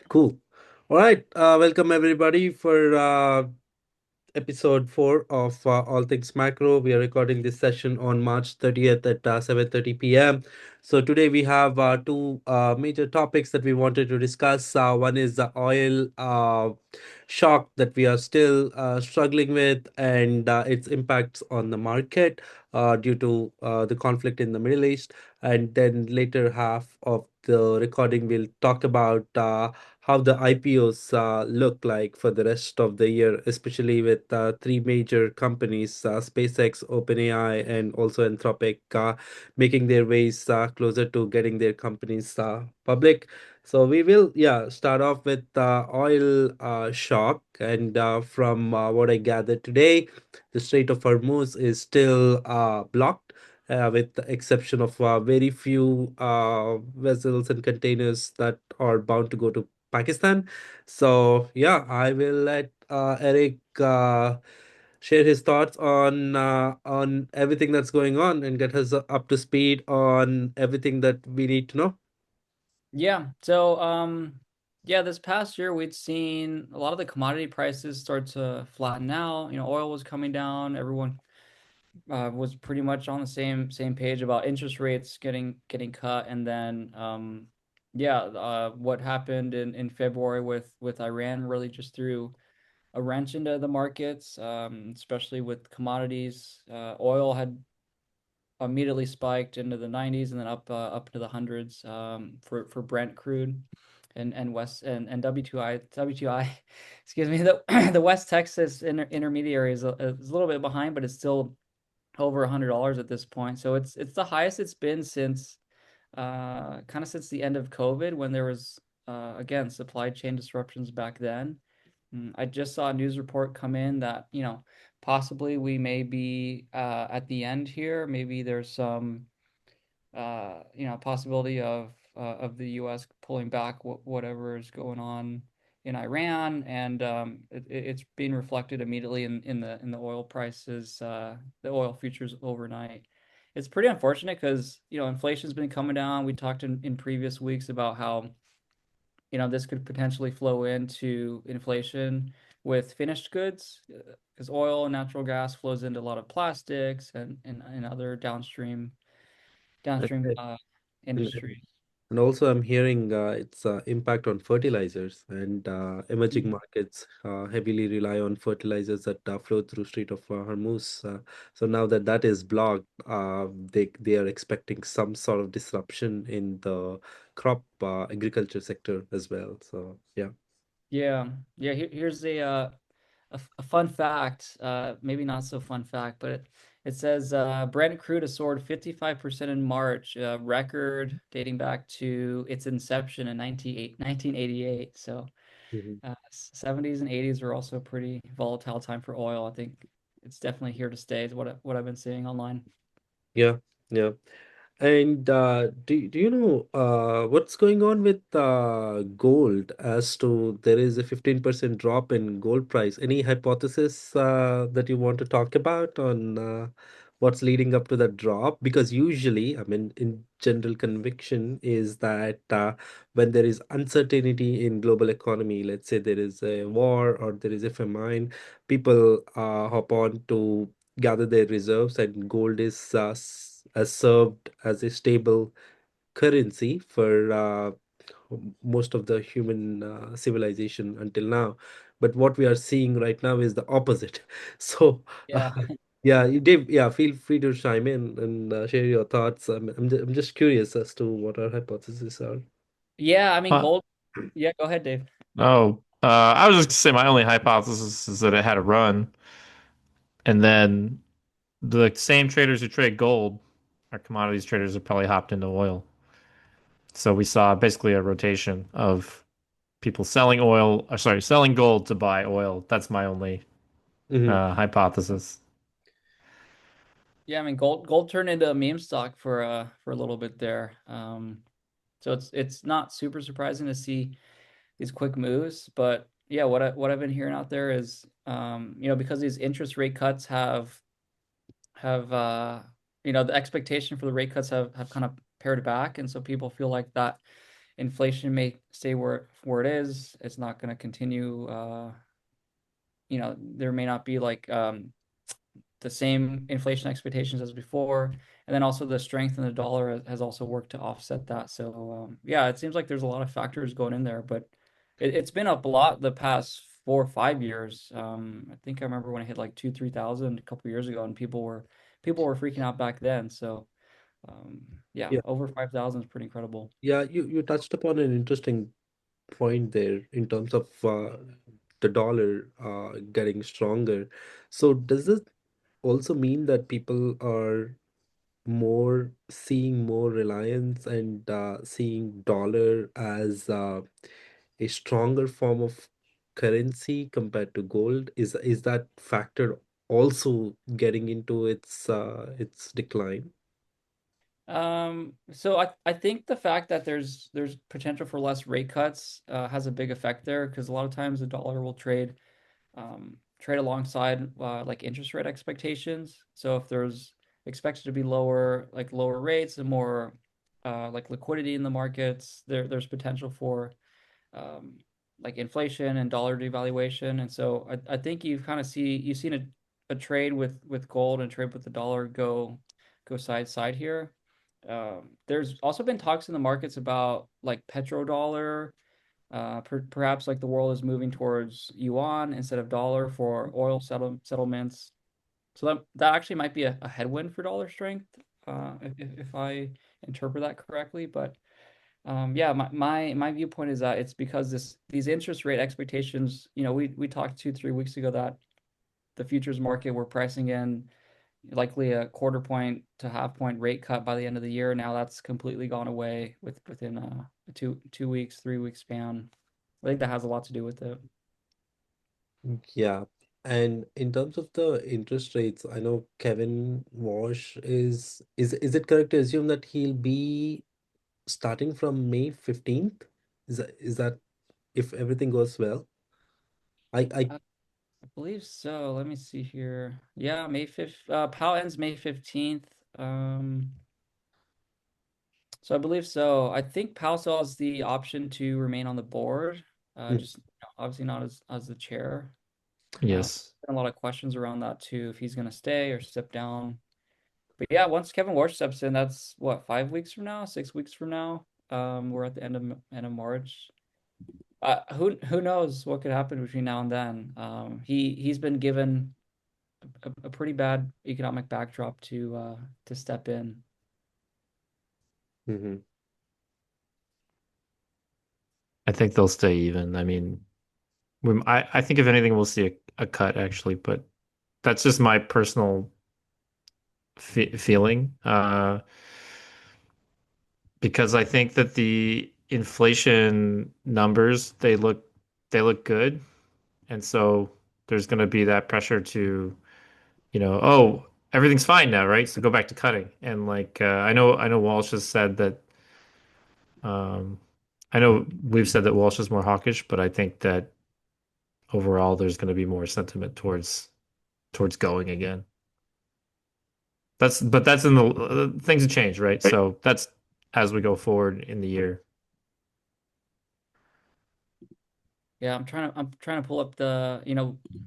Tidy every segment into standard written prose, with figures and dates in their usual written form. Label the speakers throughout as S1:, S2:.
S1: Cool. All right. Welcome everybody for episode 4 of All Things Macro. We are recording this session on March 30th at 7:30 p.m. So today we have two major topics that we wanted to discuss. One is the oil shock that we are still struggling with and its impacts on the market due to the conflict in the Middle East. And then later half of the recording, we'll talk about how the IPOs look like for the rest of the year, especially with three major companies, SpaceX, OpenAI, and also Anthropic, making their ways closer to getting their companies public. So we will, yeah, start off with oil shock. And from what I gathered today, the Strait of Hormuz is still blocked. With the exception of very few vessels and containers that are bound to go to Pakistan. So yeah, I will let Eric share his thoughts on everything that's going on and get us up to speed on everything that we need to know.
S2: Yeah, this past year we'd seen a lot of the commodity prices start to flatten out. Oil was coming down. Everyone was pretty much on the same page about interest rates getting cut, and then what happened in February with Iran really just threw a wrench into the markets, especially with commodities. Oil had immediately spiked into the 90s and then up to the hundreds for Brent crude and West and WTI excuse me, the West Texas intermediary is a little bit behind, but it's still over $100 at this point. So it's the highest it's been since kind of since the end of COVID, when there was again supply chain disruptions back then. I just saw a news report come in that, possibly we may be at the end here. Maybe there's some possibility of the U.S. pulling back whatever is going on in Iran, and it's being reflected immediately in the oil prices, the oil futures overnight. It's pretty unfortunate because inflation's been coming down. We talked in previous weeks about how this could potentially flow into inflation with finished goods, because oil and natural gas flows into a lot of plastics and other downstream
S1: And,
S2: industries.
S1: and also, I'm hearing its impact on fertilizers and emerging
S2: Mm.
S1: markets heavily rely on fertilizers that flow through Strait of Hormuz. So now that that is blocked, they are expecting some sort of disruption in the crop agriculture sector as well. So yeah.
S2: Yeah, yeah. Here's a fun fact. Maybe not so fun fact, but it says Brent crude has soared 55% in March, a record dating back to its inception in 1988. So
S1: Mhm.
S2: 70s and 80s are also pretty volatile time for oil. I think it's definitely here to stay, is what I've been seeing online.
S1: Yeah, yeah. And do you know what's going on with gold as to there is a 15% drop in gold price? Any hypothesis that you want to talk about on what's leading up to that drop? Because usually, I mean, in general conviction is that when there is uncertainty in global economy, let's say there is a war or there is a famine, people hop on to gather their reserves, and gold is as served as a stable currency for most of the human civilization until now. But what we are seeing right now is the opposite. So,
S2: Yeah.
S1: yeah, Dave, yeah, feel free to chime in and share your thoughts. I'm just curious as to what our hypotheses are.
S2: Yeah, I mean
S3: Uh,
S2: gold. Yeah, go ahead, Dave.
S3: I was just gonna say my only hypothesis is that it had a run, and then the same traders who trade gold, our commodities traders, have probably hopped into oil. So we saw basically a rotation of people selling oil, or sorry, selling gold to buy oil. That's my only
S1: Hmm.
S3: hypothesis.
S2: Yeah, I mean gold turned into a meme stock for a little bit there. So it's not super surprising to see these quick moves, but yeah, what I've been hearing out there is because these interest rate cuts have the expectation for the rate cuts have kind of pared back, and so people feel like that inflation may stay where it is. It's not going to continue. There may not be like the same inflation expectations as before. And then also the strength in the dollar has also worked to offset that. So yeah, it seems like there's a lot of factors going in there, but it's been up a lot the past 4 or 5 years. I think I remember when it hit like 3,000 a couple years ago, and people were freaking out back then. So yeah,
S1: Yeah,
S2: over 5,000 is pretty incredible.
S1: yeah. You touched upon an interesting point there in terms of the dollar getting stronger. So does this also mean that people are more seeing more reliance and seeing dollar as a stronger form of currency compared to gold? Is that factor also getting into its decline?
S2: So I think the fact that there's potential for less rate cuts has a big effect there because a lot of times the dollar will trade alongside like interest rate expectations. So if there's expected to be lower rates and more like liquidity in the markets, there's potential for um, like inflation and dollar devaluation. And so I think you've seen a trade with gold and trade with the dollar go side side here. There's also been talks in the markets about like petrodollar. Perhaps like the world is moving towards yuan instead of dollar for oil settlements. So that actually might be a headwind for dollar strength, if I interpret that correctly. But yeah, my viewpoint is that it's because these interest rate expectations, we talked 2, 3 weeks ago that the futures market were pricing in likely a quarter point to half point rate cut by the end of the year. Now that's completely gone away within a 2 weeks, 3 week span. I think that has a lot to do with it.
S1: Yeah. And in terms of the interest rates, I know Kevin Walsh is it correct to assume that he'll be starting from May 15th? Is that if everything goes well? I
S2: I believe so. Let me see here. Yeah, May 5th. PAL ends May 15th. So I believe so. I think PAL still has the option to remain on the board.
S1: Mm,
S2: Just obviously not as the chair.
S3: Yes.
S2: Been a lot of questions around that too, if he's gonna stay or step down. But yeah, once Kevin Walsh steps in, that's what, 5 weeks from now, 6 weeks from now. We're at the end of March. Who knows what could happen between now and then? He's been given a pretty bad economic backdrop to step in.
S1: mhm.
S3: I think they'll stay even. I mean, I think if anything, we'll see a cut actually, but that's just my personal feeling. Because I think that the inflation numbers they look good, and so there's going to be that pressure to, oh, everything's fine now, right? So go back to cutting. And like I know Walsh has said that um I know we've said that Walsh is more hawkish, but I think that overall there's going to be more sentiment towards going again. But that's in the things have changed, right? So that's as we go forward in the year.
S2: Yeah, I'm trying to pull up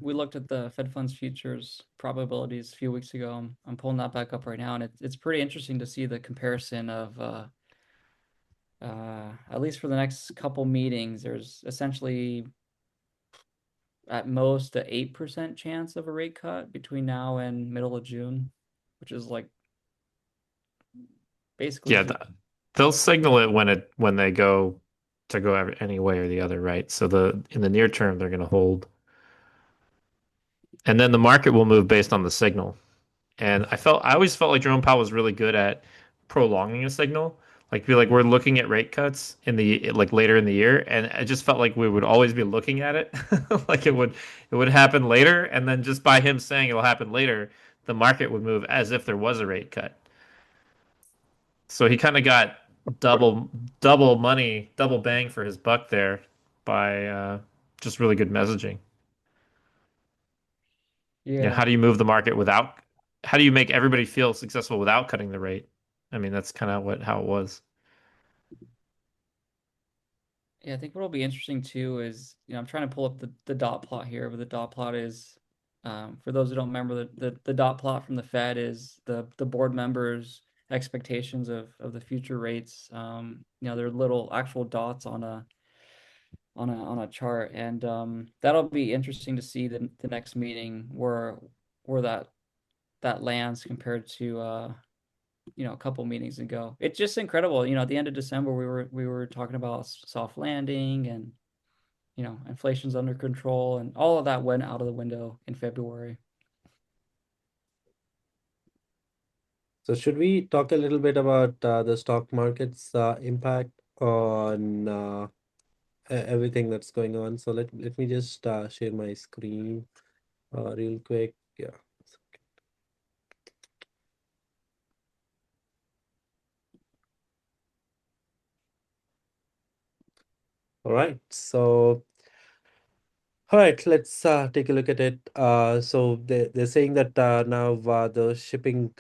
S2: we looked at the Fed funds futures probabilities a few weeks ago. I'm pulling that back up right now, and it's pretty interesting to see the comparison of at least for the next couple meetings, there's essentially at most a 8% chance of a rate cut between now and middle of June, which is like basically
S3: Yeah,
S2: zero.
S3: they'll signal it when they go to go any way or the other, right? So the in the near term they're going to hold, and then the market will move based on the signal. And I always felt like Jerome Powell was really good at prolonging a signal. Like be like we're looking at rate cuts in the like later in the year, and I just felt like we would always be looking at it, like it would happen later, and then just by him saying it'll happen later, the market would move as if there was a rate cut. So he kind of got double double money, double bang for his buck there by just really good messaging. How
S2: Yeah.
S3: do you move the market without? How do you make everybody feel successful without cutting the rate? I mean, that's kind of what how it was.
S2: Yeah, I think what'll be interesting too is, I'm trying to pull up the dot plot here, but the dot plot is, for those who don't remember, the dot plot from the Fed is the board members' expectations of the future rates. They're little actual dots on a chart, and that'll be interesting to see the next meeting where that lands compared to a couple meetings ago. It's just incredible. At the end of December, we were talking about soft landing and inflation's under control, and all of that went out of the window in February.
S1: So should we talk a little bit about the stock market's impact on everything that's going on? So let me just share my screen real quick. Yeah. All right. So all right, let's take a look at it. So they're saying that now the shipping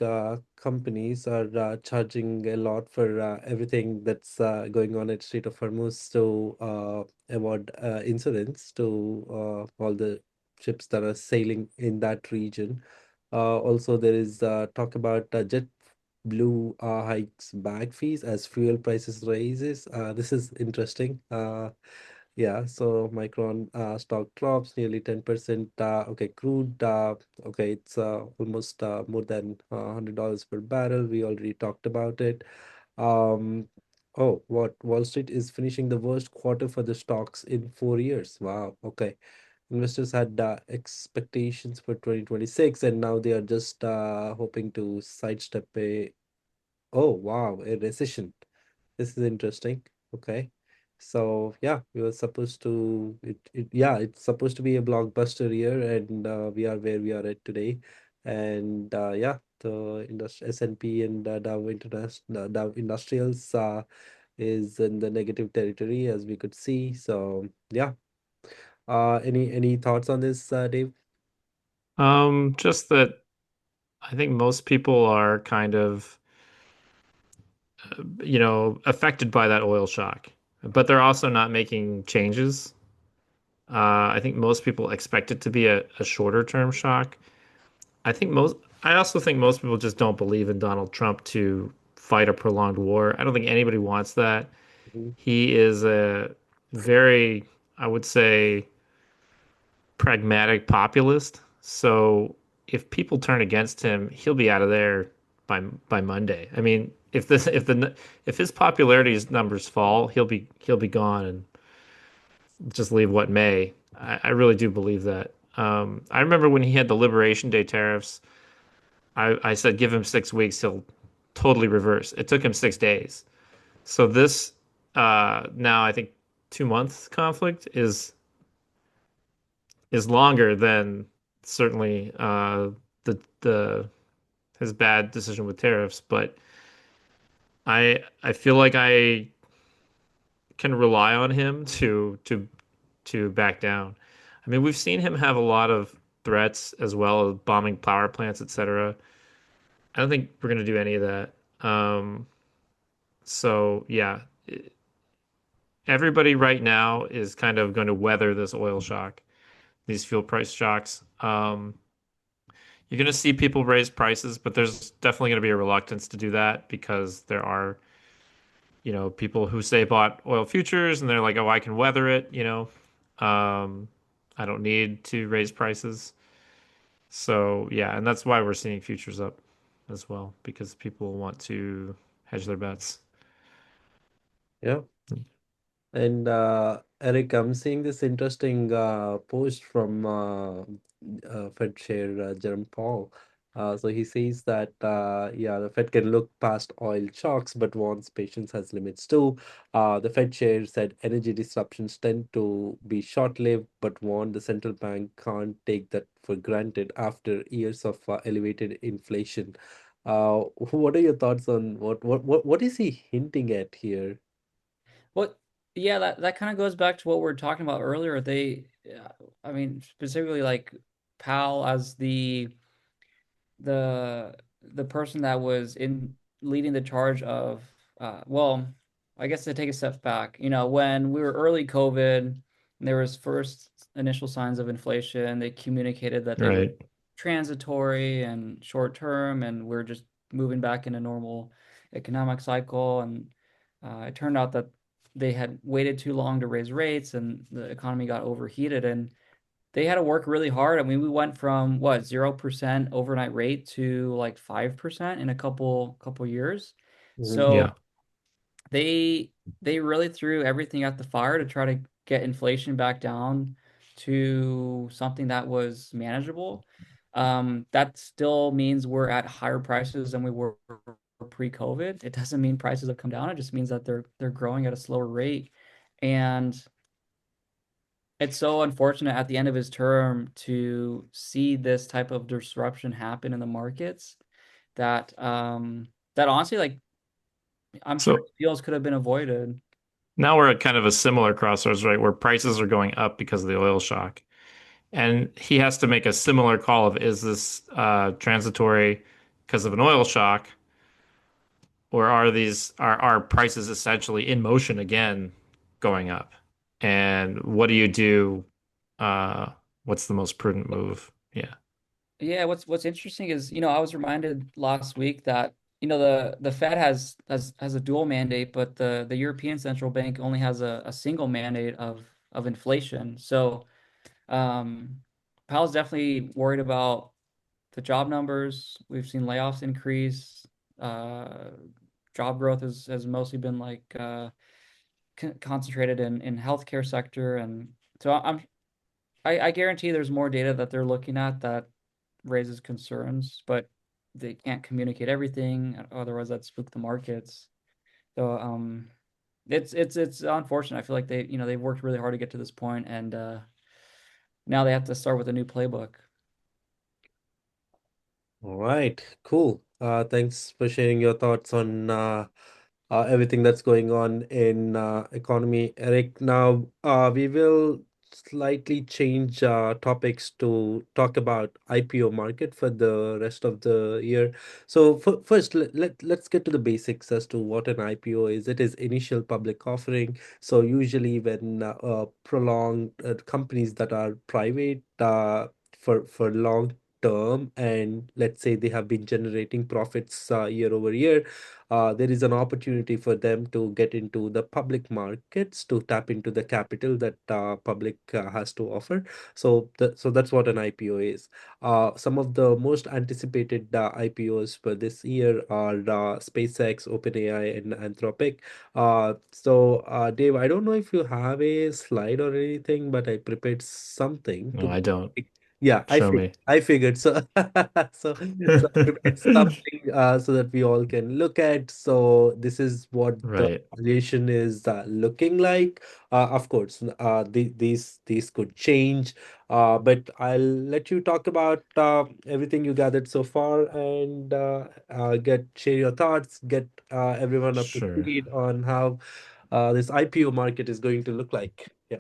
S1: companies are charging a lot for everything that's going on at Strait of Hormuz to award insurance to all the ships that are sailing in that region. Also, there is talk about JetBlue hikes bag fees as fuel prices raises. This is interesting. Yeah, so Micron stock drops nearly 10%. Okay, crude, okay, it's almost more than $100 per barrel. We already talked about it. Um, oh, what? Wall Street is finishing the worst quarter for the stocks in 4 years. Wow, okay. Investors had expectations for 2026, and now they are just hoping to sidestep a, oh, wow, a recession. This is interesting. Okay. So yeah, we were supposed to yeah, it's supposed to be a blockbuster year, and we are where we are at today. And yeah, the S&P and Dow Industrials is in the negative territory as we could see. So yeah. Any thoughts on this, Dave?
S3: Just that I think most people are kind of, affected by that oil shock, but they're also not making changes. I think most people expect it to be a shorter term shock. I think most, I also think most people just don't believe in Donald Trump to fight a prolonged war. I don't think anybody wants that.
S1: Mhm.
S3: He is a very, I would say, pragmatic populist. So if people turn against him, he'll be out of there by Monday. I mean, if his popularity numbers fall, he'll be gone and just leave what may. I really do believe that. I remember when he had the Liberation Day tariffs, I said give him 6 weeks, he'll totally reverse. It took him 6 days. So this now I think 2 months conflict is longer than certainly the his bad decision with tariffs, but I feel like I can rely on him to back down. I mean, we've seen him have a lot of threats as well as bombing power plants, etc. I don't think we're gonna do any of that. So yeah, everybody right now is kind of going to weather this oil shock, these fuel price shocks. You're going to see people raise prices, but there's definitely going to be a reluctance to do that because there are, people who say bought oil futures and they're like, oh, I can weather it, I don't need to raise prices. So yeah, and that's why we're seeing futures up as well because people want to hedge their bets.
S1: Yeah. And Eric, I'm seeing this interesting post from Fed Chair Jerome Powell. So he says that yeah, the Fed can look past oil shocks, but warns patience has limits too. The Fed Chair said energy disruptions tend to be short-lived, but warned the central bank can't take that for granted after years of elevated inflation. What are your thoughts on what is he hinting at here?
S2: What? Yeah, that kind of goes back to what we were talking about earlier. I mean, specifically like Powell as the person that was in leading the charge of, well, I guess to take a step back, when we were early COVID, and there was first initial signs of inflation, they communicated that they were
S3: Right.
S2: transitory and short term, and we're just moving back in a normal economic cycle. And it turned out that they had waited too long to raise rates, and the economy got overheated, and they had to work really hard. I mean, we went from what, 0% overnight rate to like 5% in a couple years.
S1: Mhm.
S2: So
S3: Yeah.
S2: they they really threw everything at the fire to try to get inflation back down to something that was manageable. That still means we're at higher prices than we were pre-COVID. It doesn't mean prices have come down. It just means that they're growing at a slower rate. And it's so unfortunate at the end of his term to see this type of disruption happen in the markets that honestly, like, I'm sure
S3: So
S2: deals could have been avoided.
S3: now we're at kind of a similar crossroads, right, where prices are going up because of the oil shock. And he has to make a similar call of is this transitory because of an oil shock, or are prices essentially in motion again going up? And what do you do? Uh, what's the most prudent move? Yeah.
S2: Yeah, what's interesting is, I was reminded last week that, the Fed has a dual mandate, but the European Central Bank only has a single mandate of inflation. So Powell's definitely worried about the job numbers. We've seen layoffs increase. Uh, Job growth has mostly been like concentrated in healthcare sector, and so I guarantee there's more data that they're looking at that raises concerns, but they can't communicate everything, otherwise that spook the markets. So it's unfortunate. I feel like they've worked really hard to get to this point, and now they have to start with a new playbook.
S1: All right, cool. Thanks for sharing your thoughts on everything that's going on in economy, Eric. Now, we will slightly change topics to talk about IPO market for the rest of the year. So, first, let's get to the basics as to what an IPO is. It is initial public offering. So, usually, when prolonged companies that are private for long term, and let's say they have been generating profits year over year, there is an opportunity for them to get into the public markets to tap into the capital that public has to offer. So that's what an IPO is. Some of the most anticipated IPOs for this year are SpaceX, OpenAI, and Anthropic. Dave, I don't know if you have a slide or anything, but I prepared something
S3: No,
S1: to.
S3: I don't.
S1: Yeah,
S3: Show me.
S1: I figured so. So I prepared something so that we all can look at. So this is what the
S3: Right.
S1: valuation is looking like. Of course, these could change. But I'll let you talk about everything you gathered so far, and get share your thoughts, get everyone up to
S3: Sure.
S1: speed on how this IPO market is going to look like. Yeah.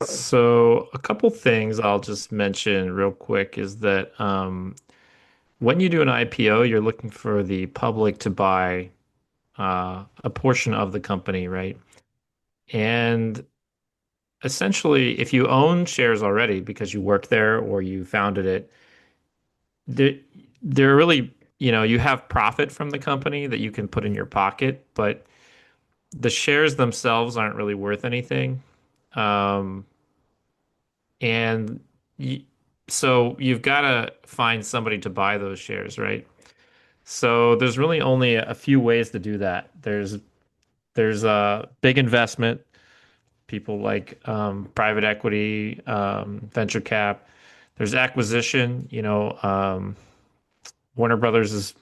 S3: So a couple things I'll just mention real quick is that when you do an IPO, you're looking for the public to buy a portion of the company, right? And essentially, if you own shares already because you work there or you founded it, they're, they're really, you have profit from the company that you can put in your pocket, but the shares themselves aren't really worth anything. Um, and y so you've got to find somebody to buy those shares, right? So there's really only a few ways to do that. There's a big investment, people like private equity, venture cap. There's acquisition. Warner Brothers is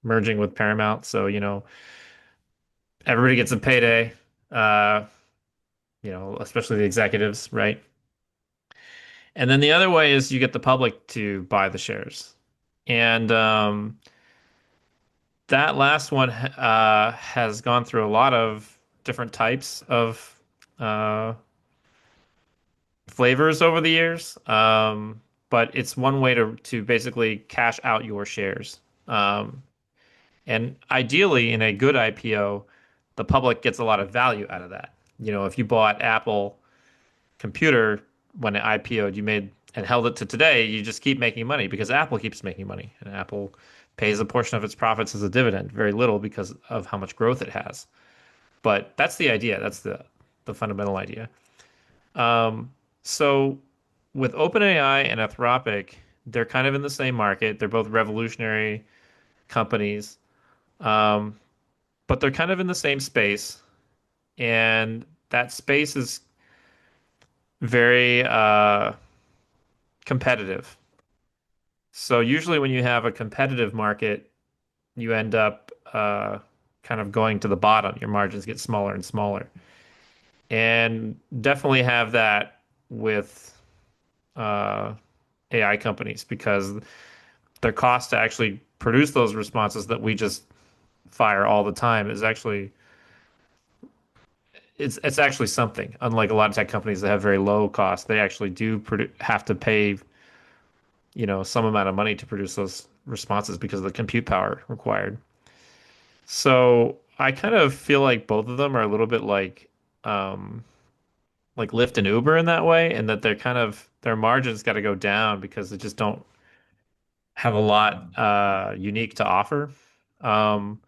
S3: merging with Paramount, so everybody gets a payday. Uh, especially the executives, right? And then the other way is you get the public to buy the shares. And that last one has gone through a lot of different types of uh, flavors over the years. But it's one way to basically cash out your shares. And ideally, in a good IPO, the public gets a lot of value out of that. If you bought Apple computer when it IPO'd, you made and held it to today, you just keep making money because Apple keeps making money, and Apple pays a portion of its profits as a dividend, very little because of how much growth it has. But that's the idea. That's the fundamental idea. Um, so with OpenAI and Anthropic, they're kind of in the same market. They're both revolutionary companies, um, but they're kind of in the same space, and that space is very competitive. So usually when you have a competitive market, you end up kind of going to the bottom. Your margins get smaller and smaller. And definitely have that with uh, AI companies because their cost to actually produce those responses that we just fire all the time is actually it's actually something. Unlike a lot of tech companies that have very low cost, they actually do have to pay, some amount of money to produce those responses because of the compute power required. So I kind of feel like both of them are a little bit like Lyft and Uber in that way, and that they're kind of their margins got to go down because they just don't have a lot unique to offer. Um,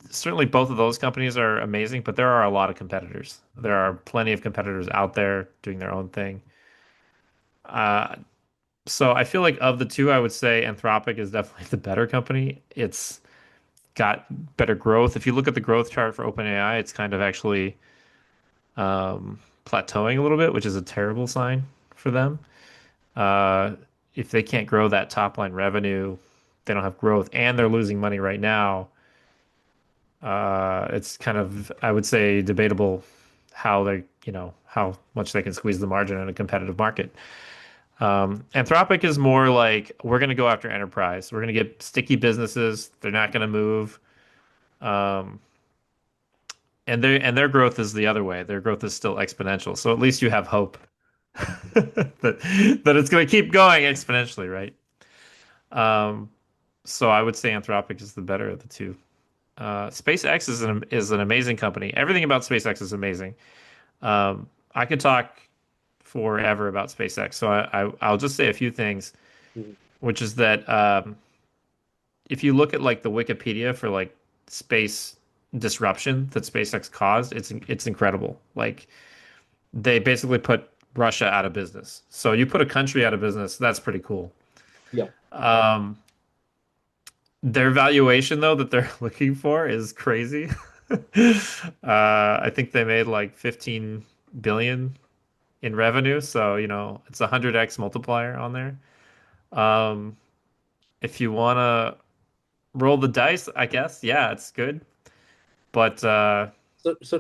S3: Certainly both of those companies are amazing, but there are a lot of competitors. There are plenty of competitors out there doing their own thing. Uh, so I feel like of the two, I would say Anthropic is definitely the better company. It's got better growth. If you look at the growth chart for OpenAI, it's kind of actually plateauing a little bit, which is a terrible sign for them. Uh, if they can't grow that top line revenue, they don't have growth, and they're losing money right now. It's kind of, I would say, debatable how how much they can squeeze the margin in a competitive market. Anthropic is more like we're going to go after enterprise. We're going to get sticky businesses. They're not going to move. Um, and their growth is the other way. Their growth is still exponential. So at least you have hope that it's going to keep going exponentially, right? Um, so I would say Anthropic is the better of the two. SpaceX is an amazing company. Everything about SpaceX is amazing. I could talk forever about SpaceX, so I'll just say a few things,
S1: Mhm.
S3: which is that if you look at like the Wikipedia for like space disruption that SpaceX caused, it's incredible. Like they basically put Russia out of business. So you put a country out of business, that's pretty cool.
S1: Yeah.
S3: Um, their valuation though that they're looking for is crazy. I think they made like 15 billion in revenue, so it's a 100x multiplier on there. Um, if you want to roll the dice, I guess, yeah, it's good. But
S1: So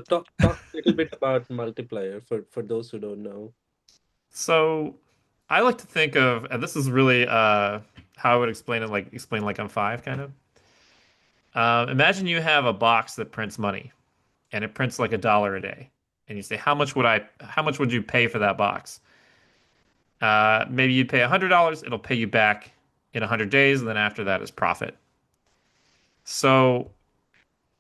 S1: talk a little bit about multiplier for those who don't know.
S3: so I like to think of, and this is really how I would explain like I'm five kind of. Imagine you have a box that prints money, and it prints like $1 a day, and you say, how much would you pay for that box? Maybe you'd pay $100. It'll pay you back in 100 days, and then after that is profit. So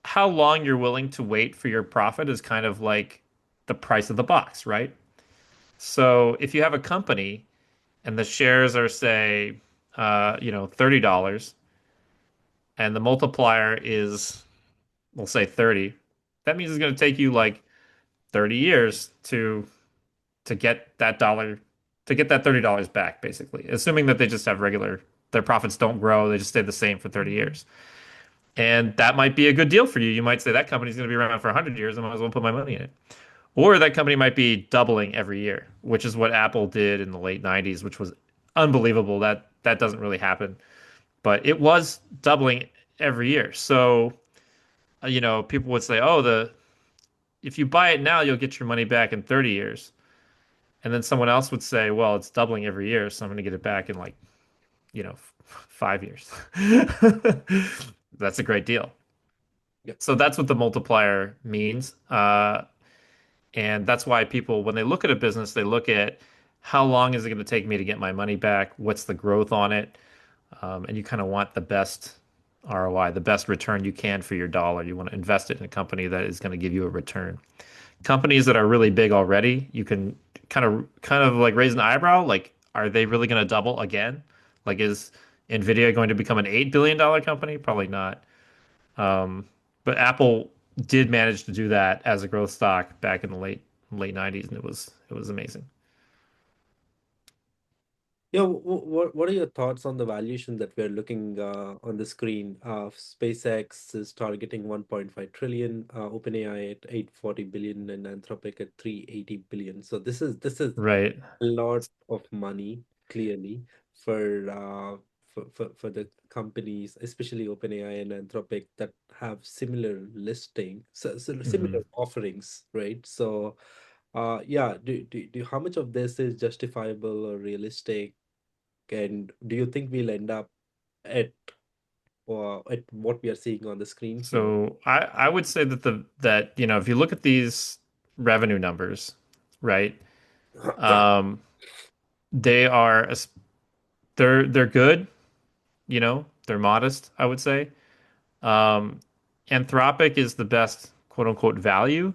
S3: how long you're willing to wait for your profit is kind of like the price of the box, right? So if you have a company and the shares are say, $30, and the multiplier is, we'll say 30, that means it's going to take you like 30 years to get that dollar to get that $30 back, basically, assuming that they just have their profits don't grow, they just stay the same for 30 years. And that might be a good deal for you. You might say that company's going to be around for 100 years. I might as well put my money in it. Or that company might be doubling every year, which is what Apple did in the late 90s, which was unbelievable. That doesn't really happen, but it was doubling every year. So, people would say, "Oh, the if you buy it now, you'll get your money back in 30 years." And then someone else would say, "Well, it's doubling every year, so I'm going to get it back in like, 5 years." That's a great deal.
S1: Yeah.
S3: So that's what the multiplier means. And that's why people, when they look at a business, they look at how long is it going to take me to get my money back? What's the growth on it? And you kind of want the best. ROI, the best return you can for your dollar. You want to invest it in a company that is going to give you a return. Companies that are really big already, you can kind of like raise an eyebrow, like are they really going to double again? Like is Nvidia going to become an $8 billion company? Probably not. Um, but Apple did manage to do that as a growth stock back in the late 90s, and it was amazing.
S1: Yeah, what are your thoughts on the valuation that we're looking on the screen? SpaceX is targeting 1.5 trillion, OpenAI at 840 billion, and Anthropic at 380 billion. So this is
S3: Right.
S1: a lot of money, clearly, for for the companies, especially OpenAI and Anthropic, that have similar listing, so similar
S3: hmm
S1: offerings, right? So, yeah, how much of this is justifiable or realistic? And do you think we'll end up at at what we are seeing on the screen here?
S3: So I would say that if you look at these revenue numbers, right, um, they are they're good, they're modest, I would say. Um, Anthropic is the best quote unquote value,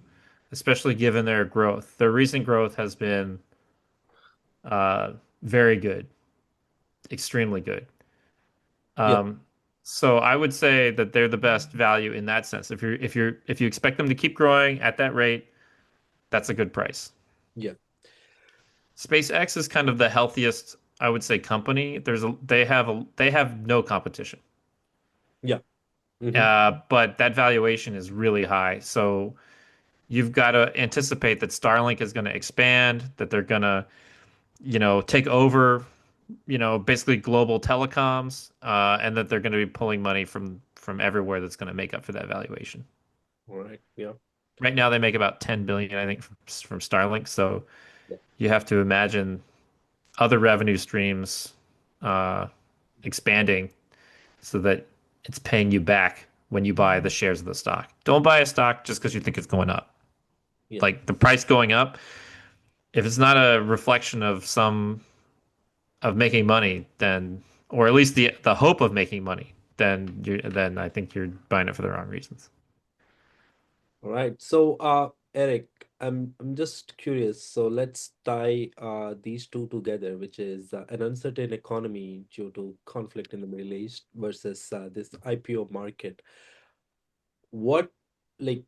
S3: especially given their growth. Their recent growth has been uh, very good, extremely good.
S1: Yeah,
S3: Um, so I would say that they're the best value in that sense. If you expect them to keep growing at that rate, that's a good price.
S1: yeah,
S3: SpaceX is kind of the healthiest, I would say, company. They have no competition.
S1: yeah. Hmm.
S3: But that valuation is really high. So you've got to anticipate that Starlink is going to expand, that they're going to, take over, basically global telecoms, and that they're going to be pulling money from everywhere that's going to make up for that valuation.
S1: All right. Yeah,
S3: Right now, they make about 10 billion, I think, from Starlink. So
S1: yeah,
S3: you have to imagine other revenue streams uh, expanding so that it's paying you back when you buy the shares of the stock. Don't buy a stock just because you think it's going up.
S1: yeah.
S3: Like the price going up, if it's not a reflection of making money, then or at least the hope of making money, then I think you're buying it for the wrong reasons.
S1: All right. So, Eric, I'm just curious. So let's tie these two together, which is an uncertain economy due to conflict in the Middle East versus this IPO market. What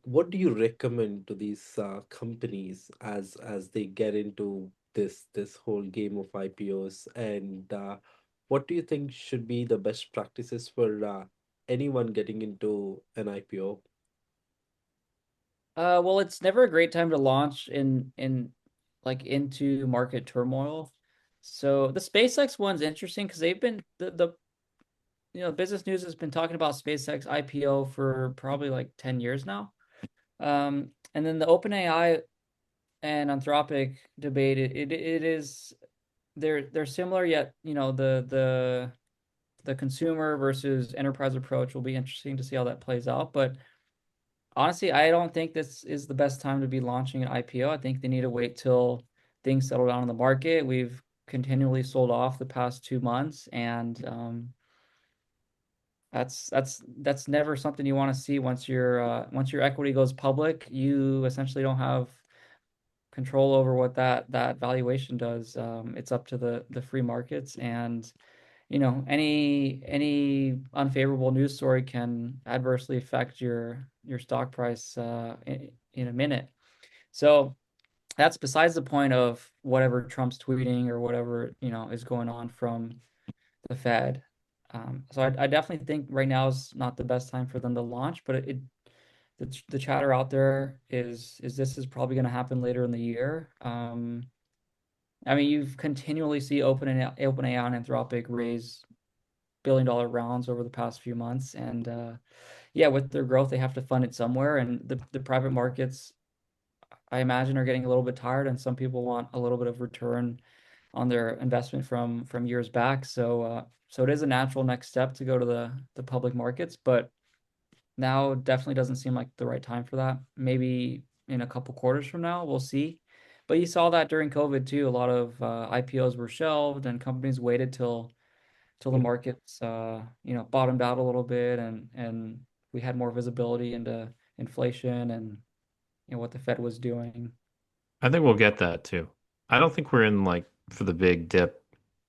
S1: what do you recommend to these companies as they get into this whole game of IPOs, and what do you think should be the best practices for anyone getting into an IPO?
S2: Well, it's never a great time to launch in like into market turmoil. So the SpaceX one's interesting because they've been the business news has been talking about SpaceX IPO for probably like 10 years now. And then the OpenAI and Anthropic debate, it is they're similar yet, the consumer versus enterprise approach will be interesting to see how that plays out. But honestly, I don't think this is the best time to be launching an IPO. I think they need to wait till things settle down in the market. We've continually sold off the past 2 months, and that's never something you want to see once your equity goes public. You essentially don't have control over what that valuation does. It's up to the free markets, and any unfavorable news story can adversely affect your stock price in a minute. So that's besides the point of whatever Trump's tweeting or whatever is going on from the Fed. So I definitely think right now is not the best time for them to launch, but the chatter out there is this is probably going to happen later in the year. I mean, you've continually see OpenAI and Anthropic raise billion-dollar rounds over the past few months, and yeah, with their growth, they have to fund it somewhere, and the private markets, I imagine, are getting a little bit tired, and some people want a little bit of return on their investment from years back. So it is a natural next step to go to the public markets, but now definitely doesn't seem like the right time for that. Maybe in a couple quarters from now, we'll see. But you saw that during COVID too. A lot of IPOs were shelved and companies waited till till the markets bottomed out a little bit, and we had more visibility into inflation and what the Fed was doing.
S3: I think we'll get that too. I don't think we're in like for the big dip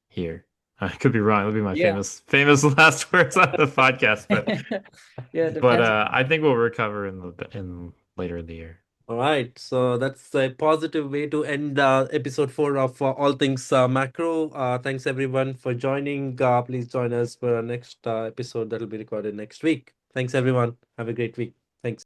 S3: here. I could be wrong. That'll be my
S2: Yeah.
S3: famous last words on the podcast, but
S2: Yeah, it
S3: but
S2: depends.
S3: I think we'll recover in later in the year.
S1: All right, so that's a positive way to end episode 4 of All Things Macro. Thanks everyone for joining. Please join us for our next episode that will be recorded next week. Thanks everyone. Have a great week.